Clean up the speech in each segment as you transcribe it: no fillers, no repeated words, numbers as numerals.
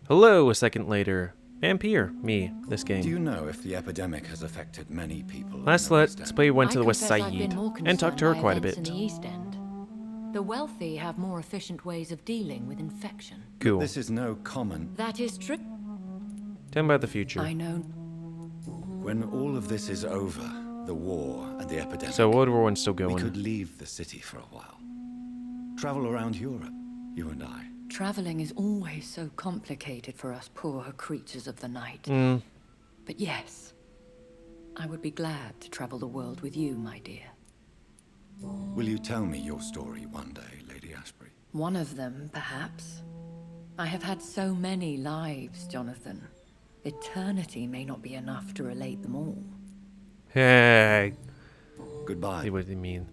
Hello, a second later. Vampyr, me, this game. Do you know if the epidemic has affected many people? Let's play went to the West Side and talked to her quite a bit. In the East End. The wealthy have more efficient ways of dealing with infection. Cool. This is no common. That is true. Tell me about the future. I know. When all of this is over, the war and the epidemic. So World War I's still we going. could leave the city for a while. Travel around Europe, you and I. Traveling is always so complicated for us poor creatures of the night. But yes, I would be glad to travel the world with you, my dear. Will you tell me your story one day, Lady Ashbury? One of them, perhaps. I have had so many lives, Jonathan. Eternity may not be enough to relate them all. Hey. Goodbye. See what they mean.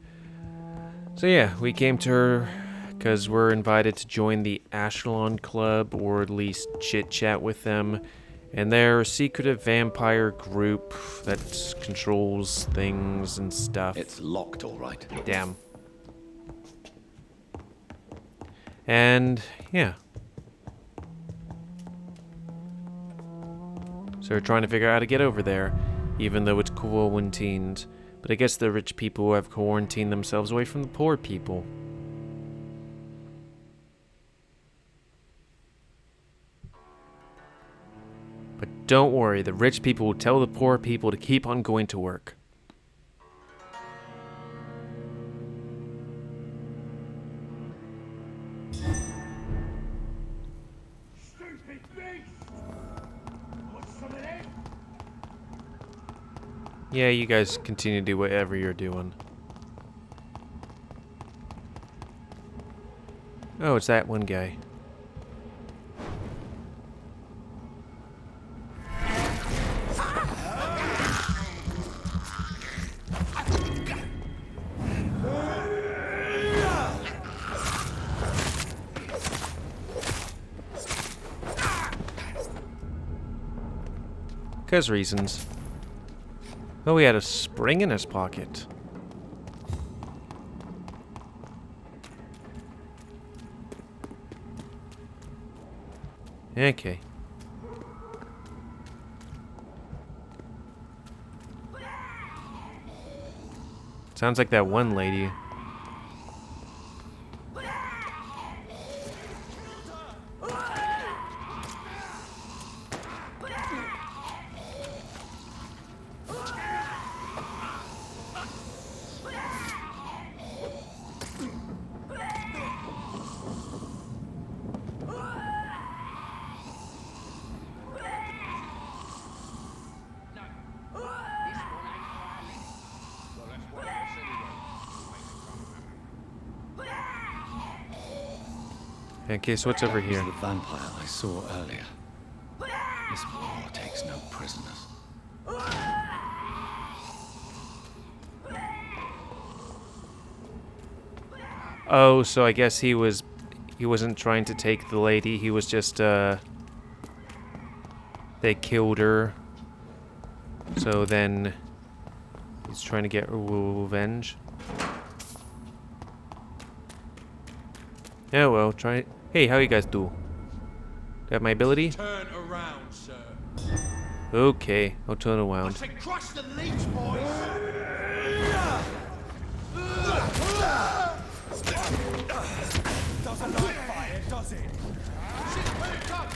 So yeah, we came to her because we're invited to join the Ashlon Club, or at least chit-chat with them. And they're a secretive vampire group that controls things and stuff. It's locked, all right. Damn. And, yeah. So we're trying to figure out how to get over there, even though it's quarantined. But I guess the rich people have quarantined themselves away from the poor people. But don't worry, the rich people will tell the poor people to keep on going to work. Stupid beast! What's some of it? Yeah, you guys continue to do whatever you're doing. Oh, it's that one guy. Because reasons. Oh, he had a spring in his pocket. Okay. Sounds like that one lady. Okay, so what's over It's here? the vampire I saw earlier. This war takes no prisoners. Oh, so I guess he wasn't trying to take the lady, he was just they killed her. So then he's trying to get revenge. Oh well, try it. Hey, how you guys do? Got my ability? Turn around, sir. Okay, I'll turn I around. said crush the leech, boys! Doesn't like fire, does it? Shit, where it come?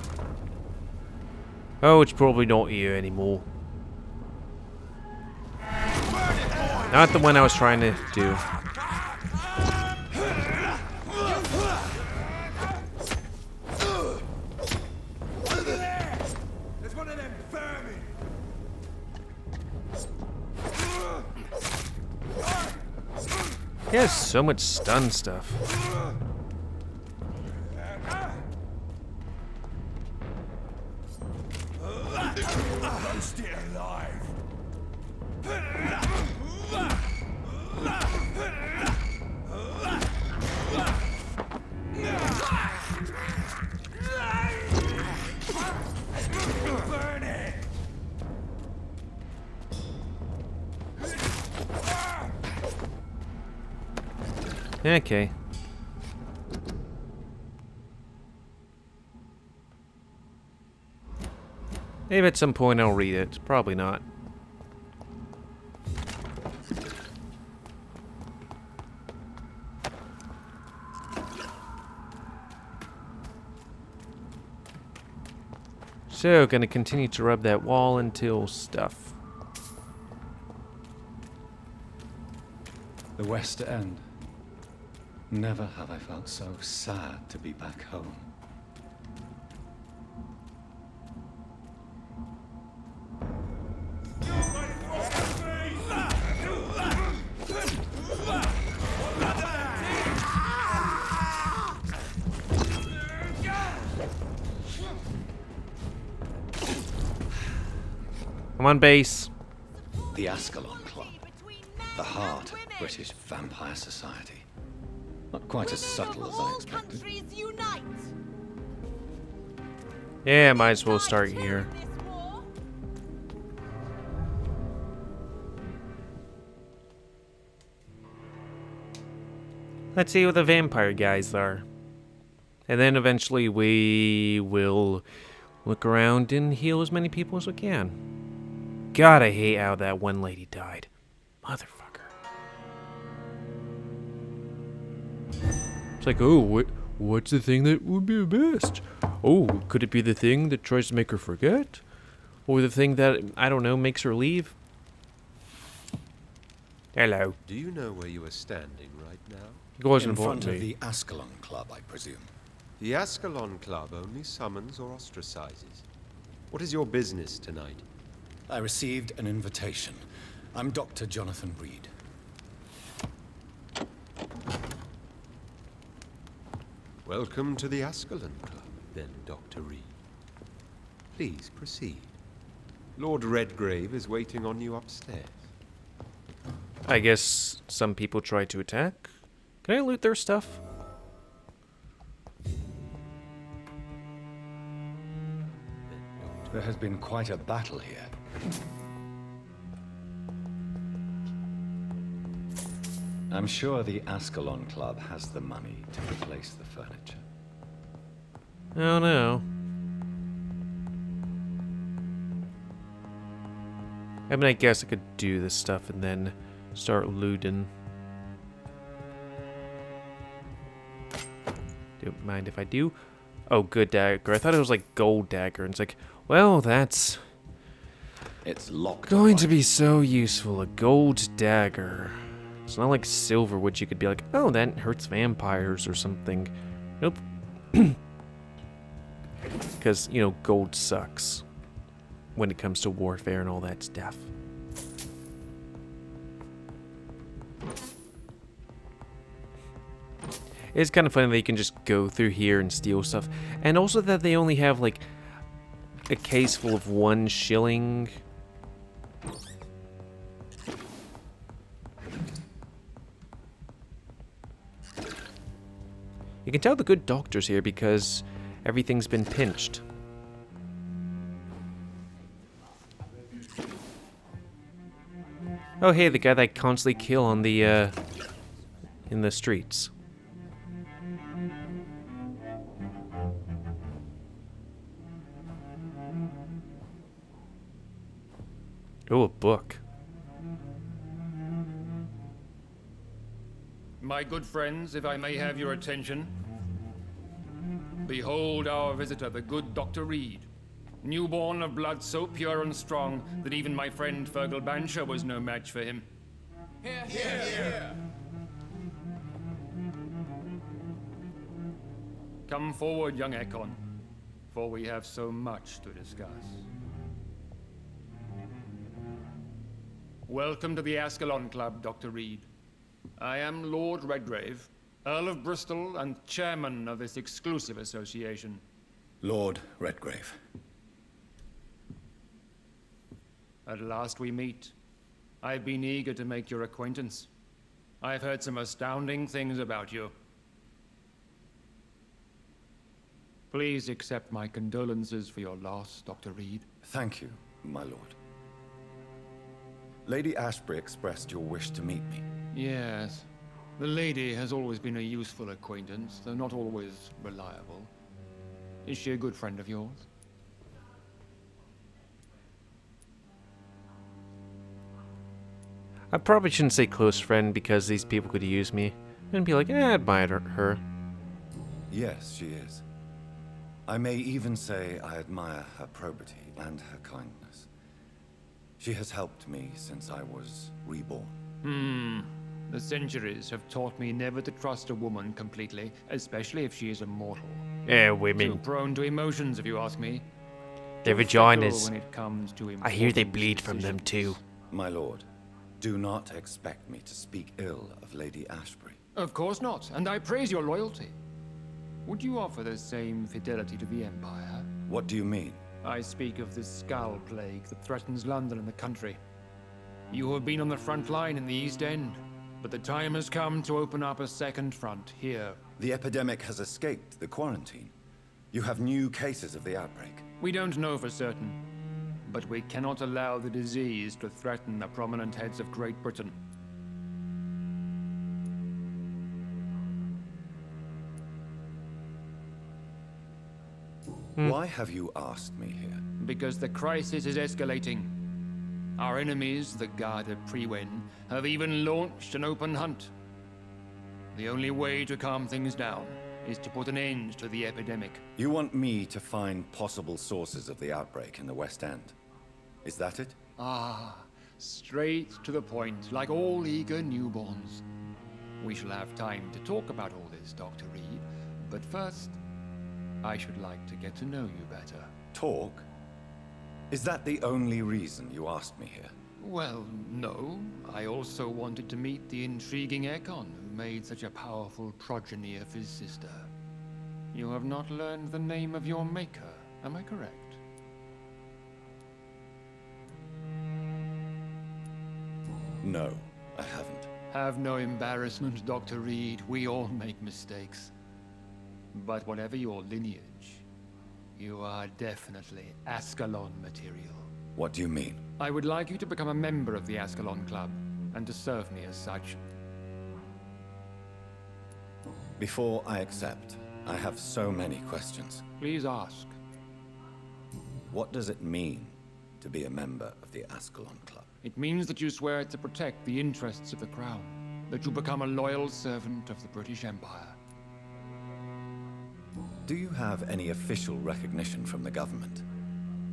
Oh, it's probably not here anymore. Burn it, boy! Not the one I was trying to do. There's one of them vermin! He has so much stun stuff. Roast it alive! Burn it! Okay. Maybe at some point I'll read it. Probably not. So, gonna continue to rub that wall until stuff. The West End. Never have I felt so sad to be back home. I'm on base. The Ascalon Club. The heart of British vampire society. Not quite as subtle as I expected. Yeah, might as well start here. Let's see what the vampire guys are. And then eventually we will look around and heal as many people as we can. God, I hate how that one lady died. Motherfucker. It's like, oh, what's the thing that would be the best? Oh, could it be the thing that tries to make her forget? Or the thing that, I don't know, makes her leave? Hello. Do you know where you are standing right now? It wasn't In important front to of me. the Ascalon Club, I presume. The Ascalon Club only summons or ostracizes. What is your business tonight? I received an invitation. I'm Dr. Jonathan Reid. Welcome to the Ascalon Club, then, Dr. Reid. Please proceed. Lord Redgrave is waiting on you upstairs. I guess some people try to attack. Can I loot their stuff? There has been quite a battle here. I'm sure the Ascalon Club has the money to replace the furniture. Oh no. I mean, I guess I could do this stuff and then start looting. Don't mind if I do. Oh, good dagger. I thought it was like gold dagger. And it's like, well, that's It's locked. going to be so useful. A gold dagger. It's not like silver, which you could be like, oh, that hurts vampires or something. Nope. Because, you know, gold sucks when it comes to warfare and all that stuff. It's kind of funny that you can just go through here and steal stuff. And also that they only have, like, a case full of 1 shilling. You can tell the good doctor's here because everything's been pinched. Oh, hey, the guy that I constantly kill on the, in the streets. Oh, a book. My good friends, if I may have your attention. Behold our visitor, the good Dr. Reid. Newborn of blood so pure and strong that even my friend Fergal Bansher was no match for him. Come forward, young Ekon, for we have so much to discuss. Welcome to the Ascalon Club, Dr. Reid. I am Lord Redgrave, Earl of Bristol and chairman of this exclusive association. Lord Redgrave. At last we meet. I've been eager to make your acquaintance. I've heard some astounding things about you. Please accept my condolences for your loss, Dr. Reid. Thank you, my lord. Lady Ashbury expressed your wish to meet me. Yes. The lady has always been a useful acquaintance, though not always reliable. Is she a good friend of yours? I probably shouldn't say close friend because these people could use me and be like, I admire her. Yes, she is. I may even say I admire her probity and her kindness. She has helped me since I was reborn. The centuries have taught me never to trust a woman completely, especially if she is immortal. Yeah, Too women. prone to emotions, if you ask me. Their Too fickle vaginas. when it comes to I hear they important bleed from them too. decisions. My lord, do not expect me to speak ill of Lady Ashbury. Of course not, and I praise your loyalty. Would you offer the same fidelity to the Empire? What do you mean? I speak of the Skull Plague that threatens London and the country. You have been on the front line in the East End, but the time has come to open up a second front here. The epidemic has escaped the quarantine. You have new cases of the outbreak. We don't know for certain, but we cannot allow the disease to threaten the prominent heads of Great Britain. Why have you asked me here? Because the crisis is escalating. Our enemies, the Guard of Priwen, have even launched an open hunt. The only way to calm things down is to put an end to the epidemic. You want me to find possible sources of the outbreak in the West End. Is that it? Ah, straight to the point, like all eager newborns. We shall have time to talk about all this, Dr. Reid, but first, I should like to get to know you better. Talk? Is that the only reason you asked me here? Well, no. I also wanted to meet the intriguing Ekon, who made such a powerful progeny of his sister. You have not learned the name of your maker, am I correct? No, I haven't. Have no embarrassment, Dr. Reid. We all make mistakes. But whatever your lineage, you are definitely Ascalon material. What do you mean? I would like you to become a member of the Ascalon Club, and to serve me as such. Before I accept, I have so many questions. Please ask. What does it mean to be a member of the Ascalon Club? It means that you swear to protect the interests of the Crown, that you become a loyal servant of the British Empire. Do you have any official recognition from the government?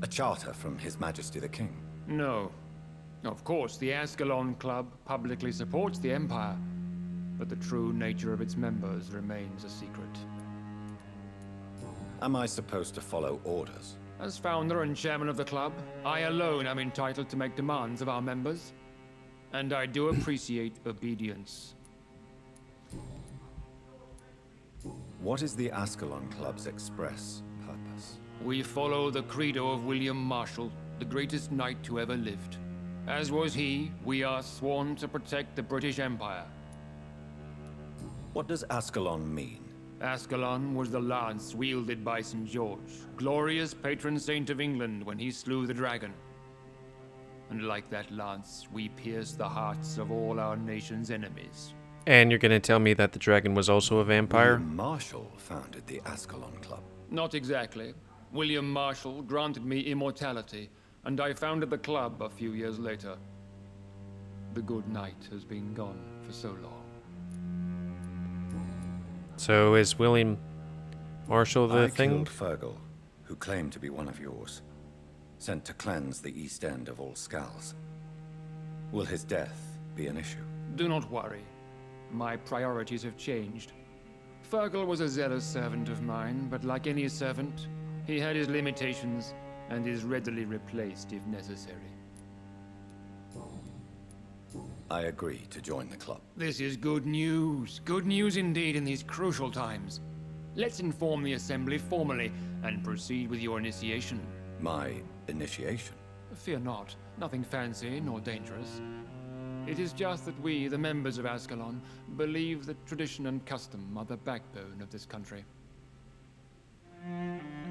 A charter from His Majesty the King? No. Of course, the Ascalon Club publicly supports the Empire, but the true nature of its members remains a secret. Am I supposed to follow orders? As founder and chairman of the club, I alone am entitled to make demands of our members, and I do appreciate obedience. What is the Ascalon Club's express purpose? We follow the credo of William Marshall, the greatest knight who ever lived. As was he, we are sworn to protect the British Empire. What does Ascalon mean? Ascalon was the lance wielded by St. George, glorious patron saint of England when he slew the dragon. And like that lance, we pierce the hearts of all our nation's enemies. And you're gonna tell me that the dragon was also a vampire? William Marshall founded the Ascalon Club. Not exactly. William Marshall granted me immortality, and I founded the club a few years later. The good knight has been gone for so long. So is William Marshall the I thing? killed Fergal, who claimed to be one of yours, sent to cleanse the East End of all skulls. Will his death be an issue? Do not worry. My priorities have changed. Fergal was a zealous servant of mine, but like any servant, he had his limitations and is readily replaced if necessary. I agree to join the club. This is good news. Good news indeed in these crucial times. Let's inform the Assembly formally and proceed with your initiation. My initiation? Fear not. Nothing fancy nor dangerous. It is just that we, the members of Ascalon, believe that tradition and custom are the backbone of this country.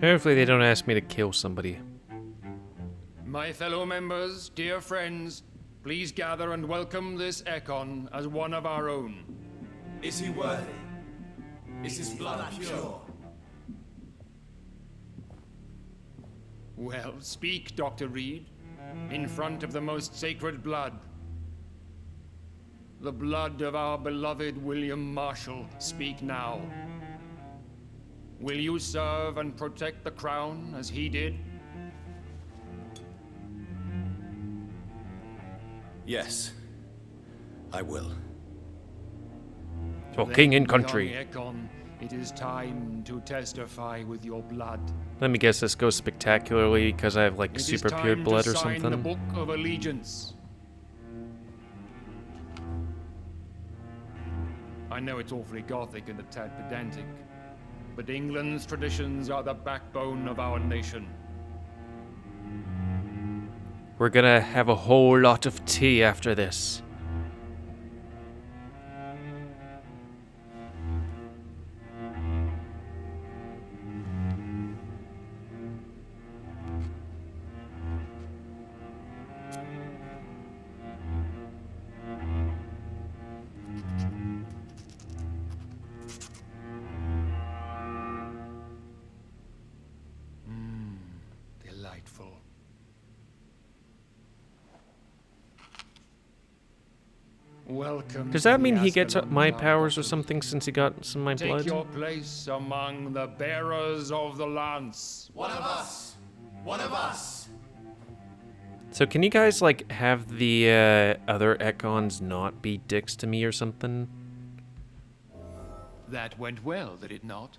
Hopefully they don't ask me to kill somebody. My fellow members, dear friends, please gather and welcome this Ekon as one of our own. Is he worthy? Is his blood pure? Well, speak, Dr. Reid, in front of the most sacred blood. the blood of our beloved William Marshall, speak now. Will you serve and protect the crown as he did? Yes, I will. For king and Then, country. young Ekon, it is time to testify with your blood. Let me guess this goes spectacularly because I have like It is super time pure to blood or sign the something. Book of Allegiance. I know it's awfully gothic and a tad pedantic, but England's traditions are the backbone of our nation. We're gonna have a whole lot of tea after this. Delightful. Welcome. Does that to mean the he gets Ascalon my Club, powers or Dr. something since he got some of my Take blood? your place among the bearers of the lance. One of us! One of us! So can you guys like have the other Ekons not be dicks to me or something? That went well, did it not?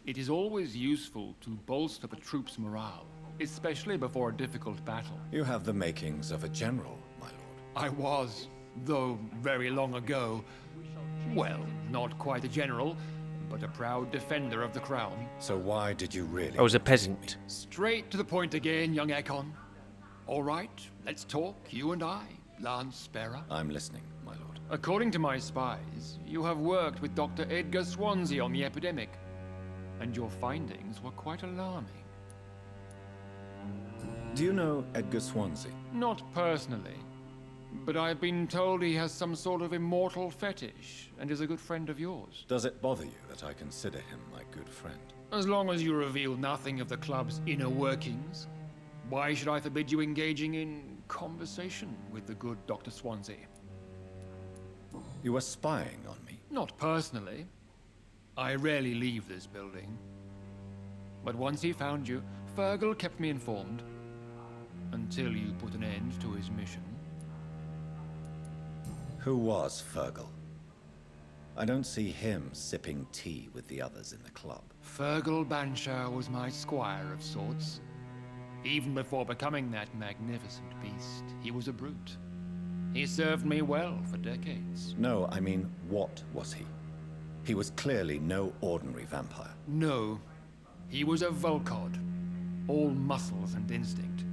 It is always useful to bolster the troops' morale, especially before a difficult battle. You have the makings of a general, my lord. I was, though very long ago, well, not quite a general, but a proud defender of the crown. So why did you really? I was a peasant. Straight to the point again, young Ekon. All right, let's talk, you and I, Lance Bearer. I'm listening, my lord. According to my spies, you have worked with Dr. Edgar Swansea on the epidemic, and your findings were quite alarming. Do you know Edgar Swansea? Not personally, but I've been told he has some sort of immortal fetish and is a good friend of yours. Does it bother you that I consider him my good friend? As long as you reveal nothing of the club's inner workings, why should I forbid you engaging in conversation with the good Dr. Swansea? You were spying on me. Not personally. I rarely leave this building. But once he found you, Fergal kept me informed. Until you put an end to his mission. Who was Fergal? I don't see him sipping tea with the others in the club. Fergal Banshire was my squire of sorts. Even before becoming that magnificent beast, he was a brute. He served me well for decades. No, I mean, what was he? He was clearly no ordinary vampire. No, he was a Volcod. All muscles and instinct.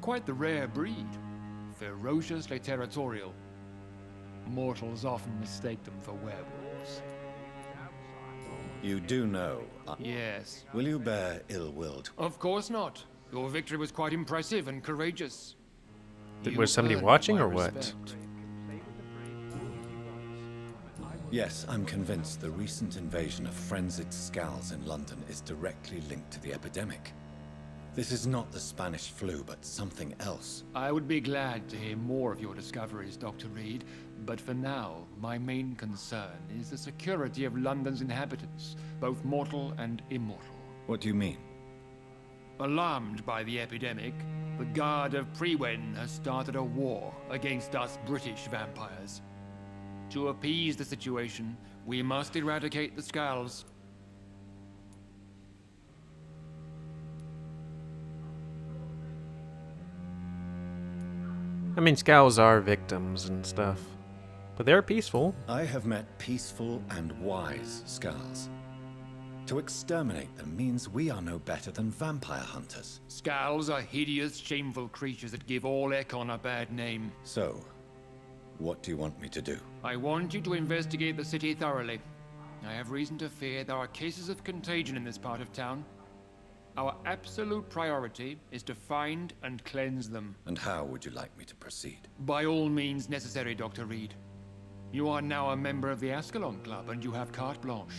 Quite the rare breed. Ferociously territorial. Mortals often mistake them for werewolves. You do know. Yes. Will you bear ill will to? Of course not. Your victory was quite impressive and courageous. You Was somebody earned watching my or what? respect. Yes, I'm convinced the recent invasion of frenzied Scals in London is directly linked to the epidemic. This is not the Spanish flu, but something else. I would be glad to hear more of your discoveries, Dr. Reid, but for now, my main concern is the security of London's inhabitants, both mortal and immortal. What do you mean? Alarmed by the epidemic, the Guard of Prewen has started a war against us British vampires. To appease the situation, we must eradicate the Scals. I mean, Scowls are victims and stuff, but they're peaceful. I have met peaceful and wise Scals. To exterminate them means we are no better than vampire hunters. Scals are hideous, shameful creatures that give all Ekon a bad name. So, what do you want me to do? I want you to investigate the city thoroughly. I have reason to fear there are cases of contagion in this part of town. Our absolute priority is to find and cleanse them. And how would you like me to proceed? By all means necessary, Dr. Reid. You are now a member of the Ascalon Club and you have carte blanche.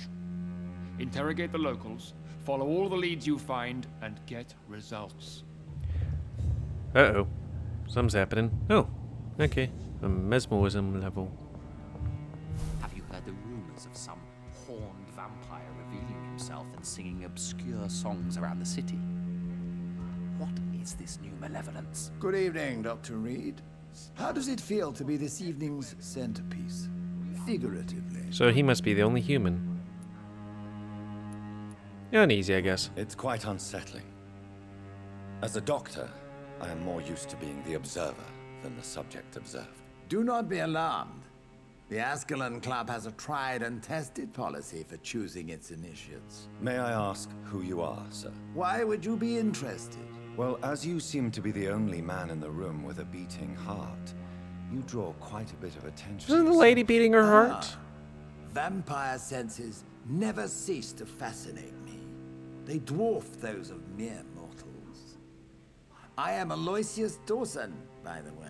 Interrogate the locals, follow all the leads you find, and get results. Uh-oh. Something's happening. Oh, okay. A mesmerism level. tales of some horned vampire revealing himself and singing obscure songs around the city. What is this new malevolence? Good evening, Dr. Reid. How does it feel to be this evening's centerpiece? Figuratively. So he must be the only human. Uneasy, I guess. It's quite unsettling. As a doctor, I am more used to being the observer than the subject observed. Do not be alarmed. The Ascalon Club has a tried and tested policy for choosing its initiates. May I ask who you are, sir? Why would you be interested? Well, as you seem to be the only man in the room with a beating heart, you draw quite a bit of attention. Isn't the lady beating her heart? Vampire senses never cease to fascinate me. They dwarf those of mere mortals. I am Aloysius Dawson, by the way.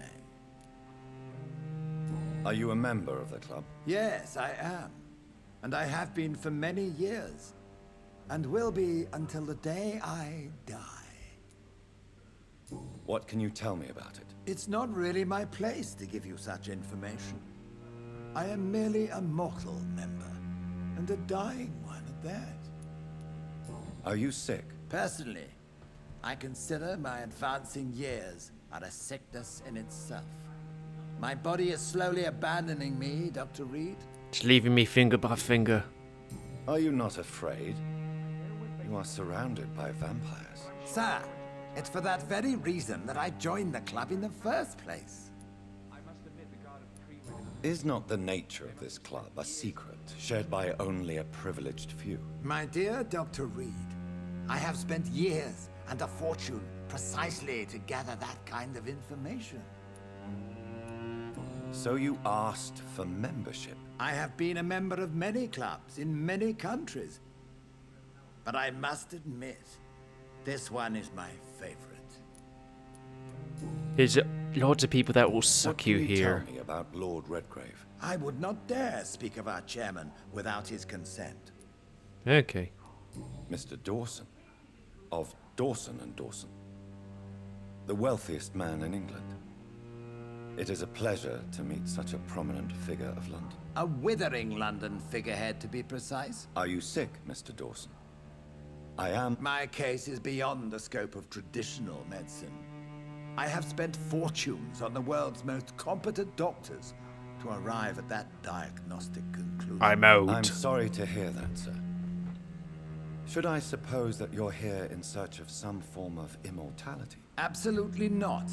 Are you a member of the club? Yes, I am. And I have been for many years. And will be until the day I die. What can you tell me about it? It's not really my place to give you such information. I am merely a mortal member, and a dying one at that. Are you sick? Personally, I consider my advancing years are a sickness in itself. My body is slowly abandoning me, Dr. Reid. It's leaving me finger by finger. Are you not afraid? You are surrounded by vampires. Sir, it's for that very reason that I joined the club in the first place. Is not the nature of this club a secret shared by only a privileged few? My dear Dr. Reid, I have spent years and a fortune precisely to gather that kind of information. So you asked for membership? I have been a member of many clubs in many countries. But I must admit, this one is my favorite. There's lots of people that will suck you here. Tell me about Lord Redgrave. I would not dare speak of our chairman without his consent. Okay. Mr. Dawson, of Dawson and Dawson, the wealthiest man in England. It is a pleasure to meet such a prominent figure of London. A withering London figurehead, to be precise. Are you sick, Mr. Dawson? I am. My case is beyond the scope of traditional medicine. I have spent fortunes on the world's most competent doctors to arrive at that diagnostic conclusion. I'm out. I'm sorry to hear that, sir. Should I suppose that you're here in search of some form of immortality? Absolutely not.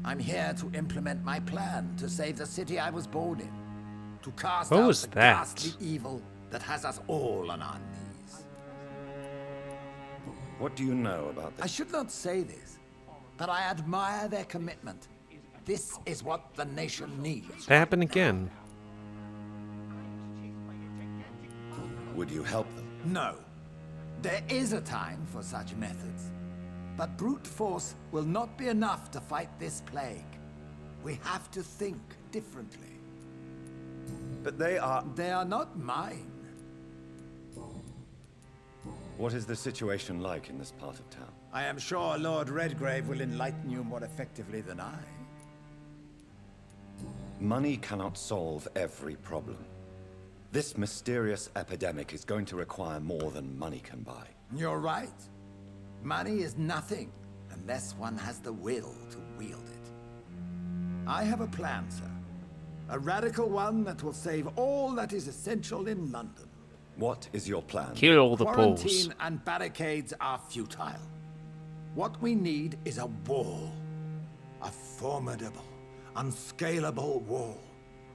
I'm here to implement my plan to save the city I was born in. To cast What out was the that? ghastly evil that has us all on our knees. What do you know about I this? should not say this, but I admire their commitment. This is what the nation needs. That happened again. Would you help them? No. There is a time for such methods. But brute force will not be enough to fight this plague. We have to think differently. But they are... They are not mine. What is the situation like in this part of town? I am sure Lord Redgrave will enlighten you more effectively than I. Money cannot solve every problem. This mysterious epidemic is going to require more than money can buy. You're right. Money is nothing unless one has the will to wield it. I have a plan, sir. A radical one that will save all that is essential in London. What is your plan? Kill all the Poles. Quarantine and barricades are futile. What we need is a wall. A formidable, unscalable wall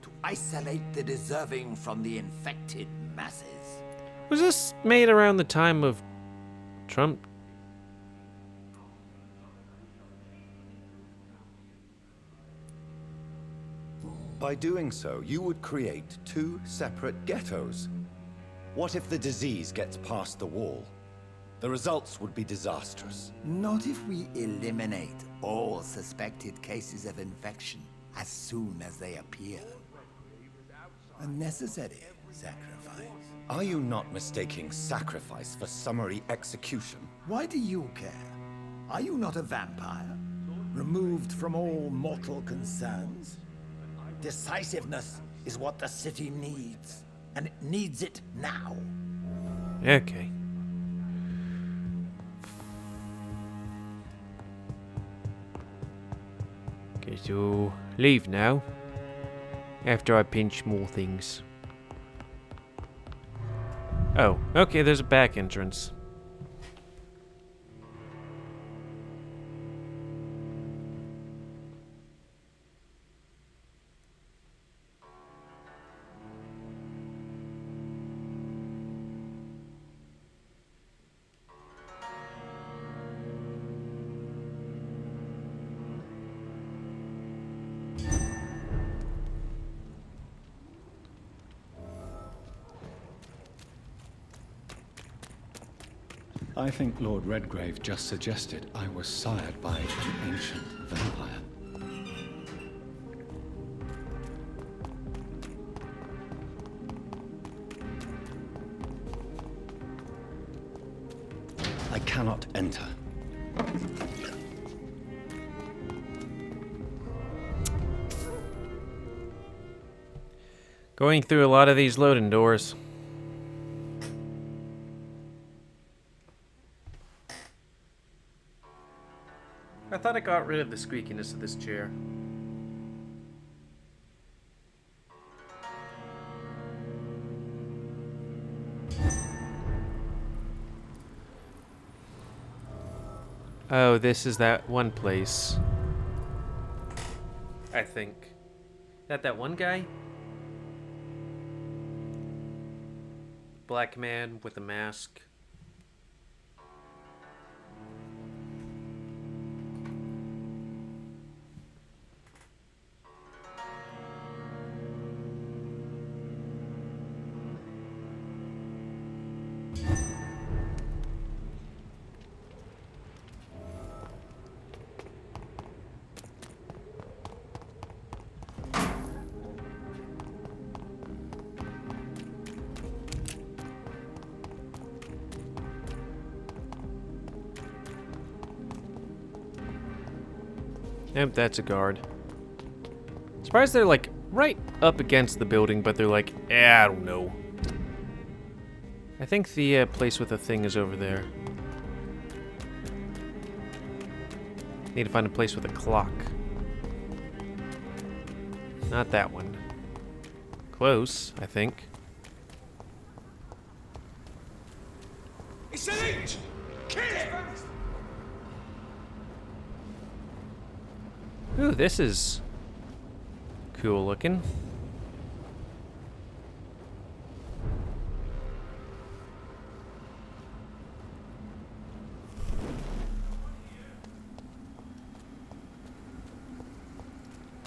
to isolate the deserving from the infected masses. Was this made around the time of Trump? By doing so, you would create two separate ghettos. What if the disease gets past the wall? The results would be disastrous. Not if we eliminate all suspected cases of infection as soon as they appear. A necessary sacrifice. Are you not mistaking sacrifice for summary execution? Why do you care? Are you not a vampire? Removed from all mortal concerns? Decisiveness is what the city needs. and it needs it now. Okay. Okay, so leave now. After I pinch more things. Oh, okay, there's a back entrance. I think Lord Redgrave just suggested I was sired by an ancient vampire. I cannot enter. Going through a lot of these loading doors. I thought I got rid of the squeakiness of this chair. Oh, this is that one place. I think. That one guy? Black man with a mask. Yep, that's a guard. Surprised they're like right up against the building, but they're like, I don't know. I think the place with the thing is over there. Need to find a place with a clock. Not that one. Close, I think. It's an inch! Kill it! Ooh, this is cool looking.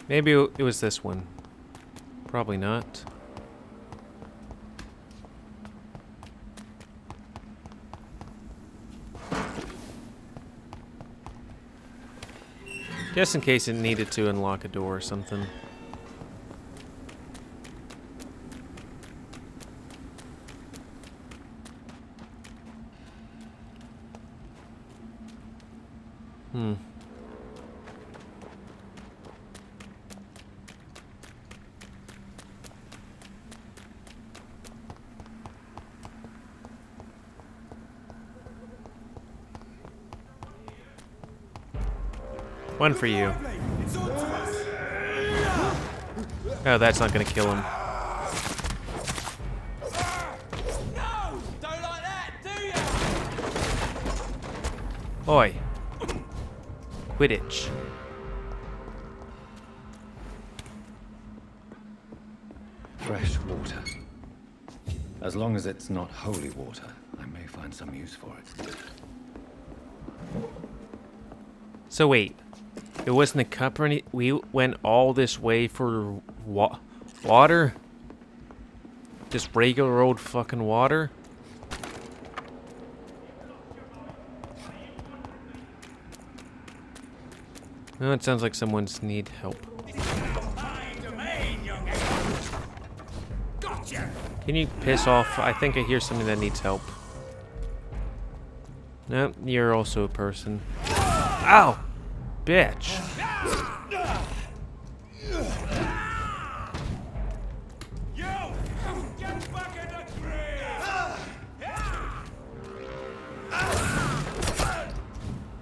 Maybe it was this one. Probably not. Just in case it needed to unlock a door or something. One for you. Oh, that's not gonna kill him. No! Don't like that, do you? Oi. Quidditch. Fresh water. As long as it's not holy water, I may find some use for it. So wait. It wasn't a cup or any. We went all this way for water? Just regular old fucking water? No, it sounds like someone's need help. Can you piss off? I think I hear something that needs help. Nope, you're also a person. Ow! Bitch. You! Get back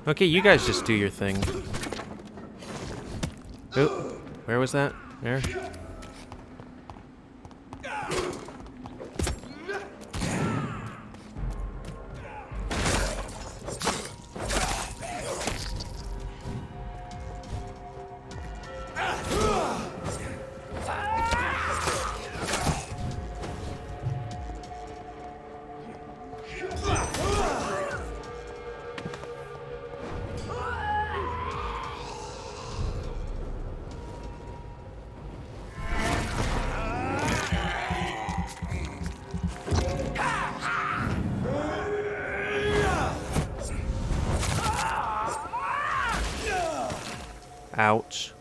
Okay, you guys just do your thing. Oh, where was that? There? Ouch.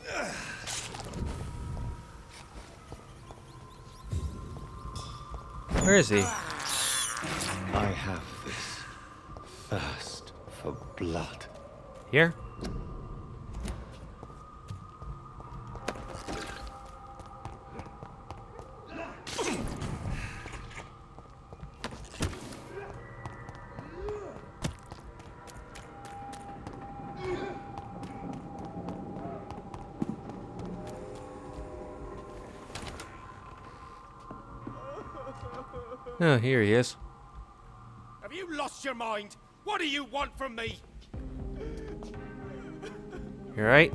Where is he? I have this thirst for blood. Here? Oh, here he is. Have you lost your mind? What do you want from me? You alright?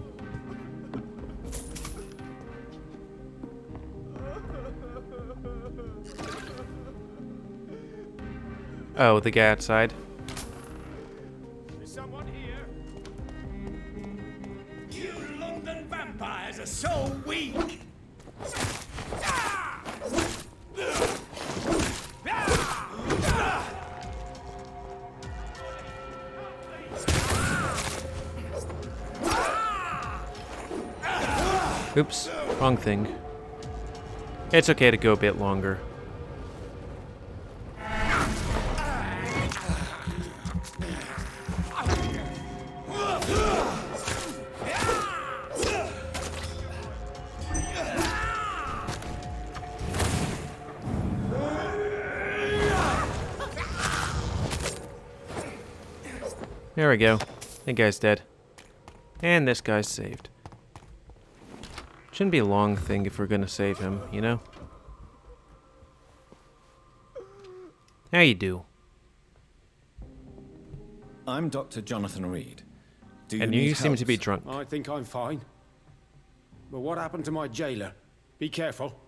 Oh, the guy outside. Is someone here? You London vampires are so weak! Oops, wrong thing. It's okay to go a bit longer. There we go. That guy's dead. And this guy's saved. Shouldn't be a long thing if we're gonna save him, you know? How you do? I'm Dr. Jonathan Reid. Do you And need you seem help, to be sir? drunk. I think I'm fine. But what happened to my jailer? Be careful.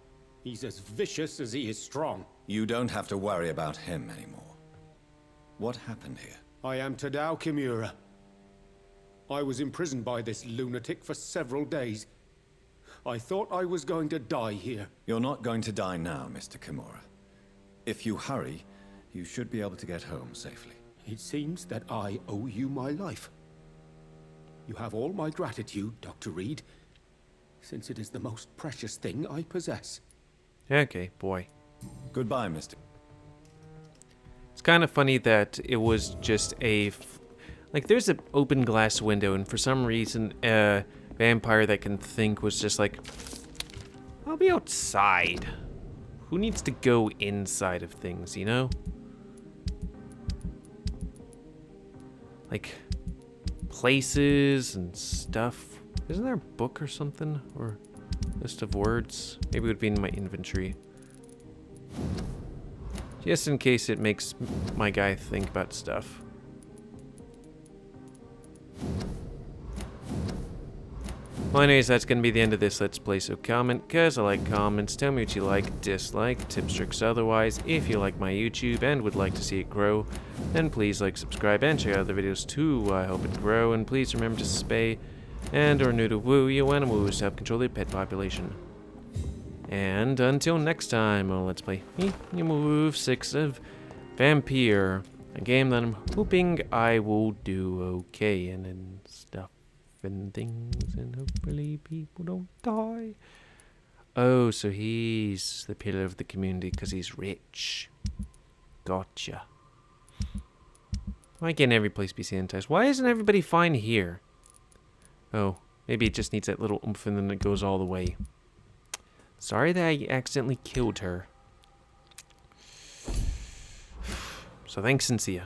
He's as vicious as he is strong. You don't have to worry about him anymore. What happened here? I am Tadao Kimura. I was imprisoned by this lunatic for several days. I thought I was going to die here. You're not going to die now, Mr. Kimura. If you hurry, you should be able to get home safely. It seems that I owe you my life. You have all my gratitude, Dr. Reid, since it is the most precious thing I possess. Okay, boy. Goodbye, Mr. It's kind of funny that it was just like, there's an open glass window, and for some reason, a vampire that can think was just like, I'll be outside. Who needs to go inside of things, you know? Like, places and stuff. Isn't there a book or something? Or list of words? Maybe it would be in my inventory. Just in case it makes my guy think about stuff. Well, anyways, that's going to be the end of this Let's Play, so comment, because I like comments, tell me what you like, dislike, tips, tricks, otherwise. If you like my YouTube and would like to see it grow, then please like, subscribe, and check out other videos too. I hope it grow, and please remember to spay and or neuter woo your animals to help control the pet population. And until next time, Let's Play GamerWolfSix of Vampyr, a game that I'm hoping I will do okay in and stuff and things, and hopefully people don't die. Oh, so he's the pillar of the community because he's rich. Gotcha. Why can't every place be sanitized? Why isn't everybody fine here? Oh, maybe it just needs that little oomph and then it goes all the way. Sorry that I accidentally killed her. So thanks and see ya.